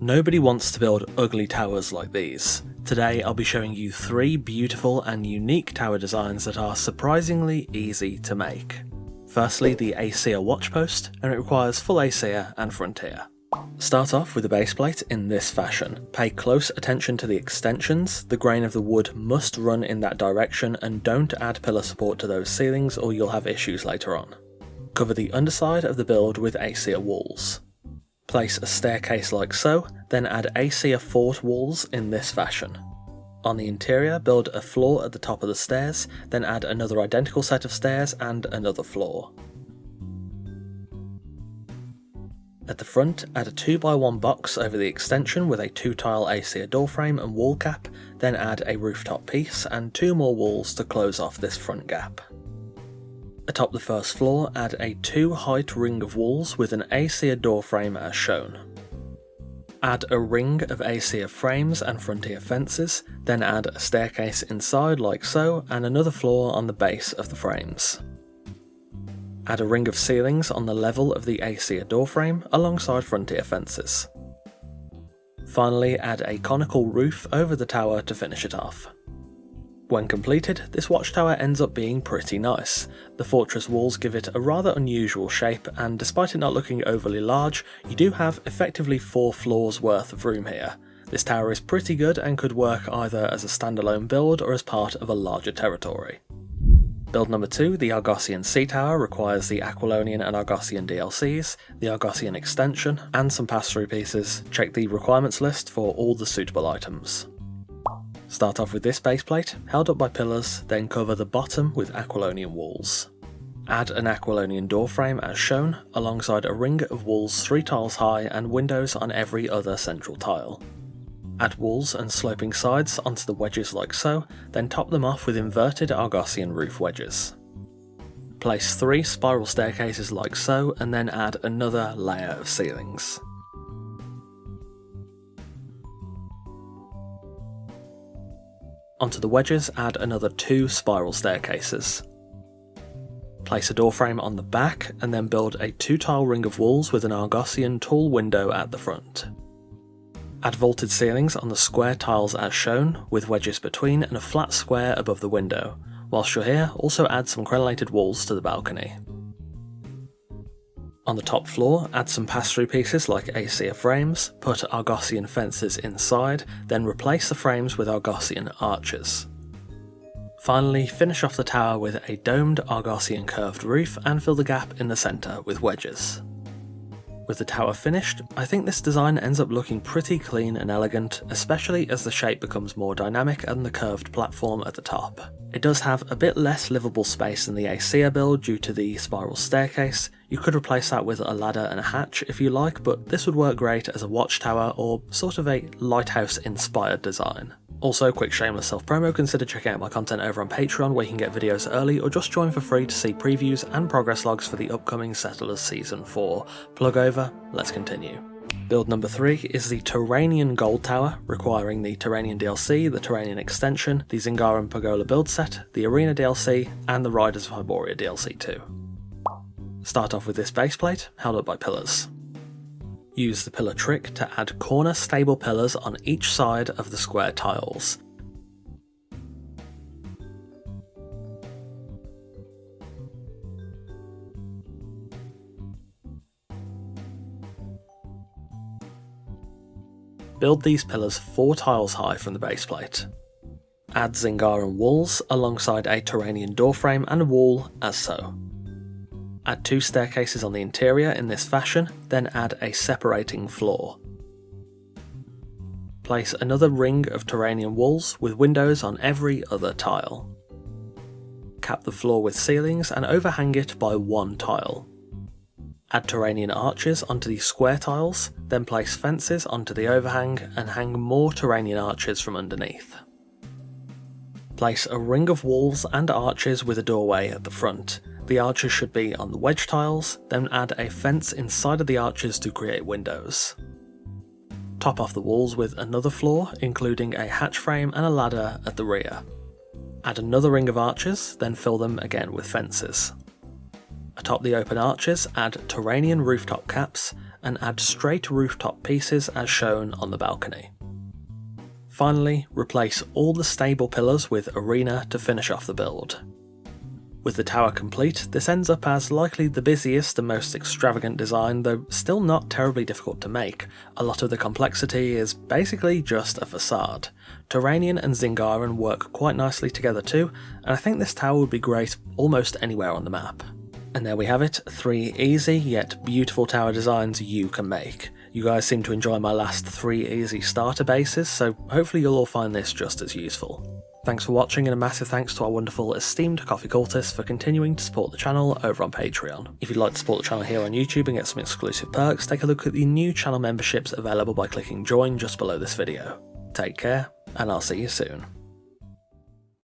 Nobody wants to build ugly towers like these. Today I'll be showing you 3 beautiful and unique tower designs that are surprisingly easy to make. Firstly, the Aesir Watchpost, and it requires full Aesir and Frontier. Start off with the base plate in this fashion. Pay close attention to the extensions, the grain of the wood must run in that direction, and don't add pillar support to those ceilings or you'll have issues later on. Cover the underside of the build with Aesir walls. Place a staircase like so, then add Aesir fort walls in this fashion. On the interior, build a floor at the top of the stairs, then add another identical set of stairs and another floor. At the front, add a 2x1 box over the extension with a 2-tile Aesir door frame and wall cap, then add a rooftop piece and 2 more walls to close off this front gap. Atop the first floor, add a 2-height ring of walls with an Aesir door frame as shown. Add a ring of Aesir frames and frontier fences, then add a staircase inside like so and another floor on the base of the frames. Add a ring of ceilings on the level of the Aesir door frame alongside frontier fences. Finally, add a conical roof over the tower to finish it off. When completed, this watchtower ends up being pretty nice. The fortress walls give it a rather unusual shape, and despite it not looking overly large, you do have effectively 4 floors worth of room here. This tower is pretty good and could work either as a standalone build or as part of a larger territory. Build number 2, the Argossean Seatower, requires the Aquilonian and Argossean DLCs, the Argossean extension, and some pass-through pieces. Check the requirements list for all the suitable items. Start off with this base plate, held up by pillars, then cover the bottom with Aquilonian walls. Add an Aquilonian door frame as shown, alongside a ring of walls 3 tiles high and windows on every other central tile. Add walls and sloping sides onto the wedges like so, then top them off with inverted Argossean roof wedges. Place 3 spiral staircases like so, and then add another layer of ceilings. Onto the wedges, add another 2 spiral staircases. Place a door frame on the back, and then build a 2-tile ring of walls with an Argossean tall window at the front. Add vaulted ceilings on the square tiles as shown, with wedges between and a flat square above the window. Whilst you're here, also add some crenellated walls to the balcony. On the top floor, add some pass-through pieces like Aesir frames, put Argossean fences inside, then replace the frames with Argossean arches. Finally, finish off the tower with a domed Argossean curved roof and fill the gap in the centre with wedges. With the tower finished, I think this design ends up looking pretty clean and elegant, especially as the shape becomes more dynamic and the curved platform at the top. It does have a bit less livable space than the Aesir build due to the spiral staircase. You could replace that with a ladder and a hatch if you like, but this would work great as a watchtower or sort of a lighthouse inspired design. Also, quick shameless self-promo, consider checking out my content over on Patreon where you can get videos early or just join for free to see previews and progress logs for the upcoming Settlers Season 4. Plug over, let's continue. Build number 3 is the Turanian Goldtower, requiring the Turanian DLC, the Turanian extension, the Zingaran Pergola build set, the Arena DLC, and the Riders of Hyboria DLC too. Start off with this base plate, held up by pillars. Use the pillar trick to add corner stable pillars on each side of the square tiles. Build these pillars 4 tiles high from the base plate. Add Zingaran walls alongside a Turanian door frame and a wall as so. Add 2 staircases on the interior in this fashion, then add a separating floor. Place another ring of Turanian walls with windows on every other tile. Cap the floor with ceilings and overhang it by 1 tile. Add Turanian arches onto the square tiles, then place fences onto the overhang and hang more Turanian arches from underneath. Place a ring of walls and arches with a doorway at the front. The arches should be on the wedge tiles, then add a fence inside of the arches to create windows. Top off the walls with another floor, including a hatch frame and a ladder at the rear. Add another ring of arches, then fill them again with fences. Atop the open arches, add Turanian rooftop caps, and add straight rooftop pieces as shown on the balcony. Finally, replace all the stable pillars with arena to finish off the build. With the tower complete, this ends up as likely the busiest and most extravagant design, though still not terribly difficult to make. A lot of the complexity is basically just a facade. Turanian and Zingaran work quite nicely together too, and I think this tower would be great almost anywhere on the map. And there we have it, 3 easy yet beautiful tower designs you can make. You guys seem to enjoy my last 3 easy starter bases, so hopefully you'll all find this just as useful. Thanks for watching, and a massive thanks to our wonderful esteemed coffee cultists for continuing to support the channel over on Patreon. If you'd like to support the channel here on YouTube and get some exclusive perks, take a look at the new channel memberships available by clicking join just below this video. Take care, and I'll see you soon.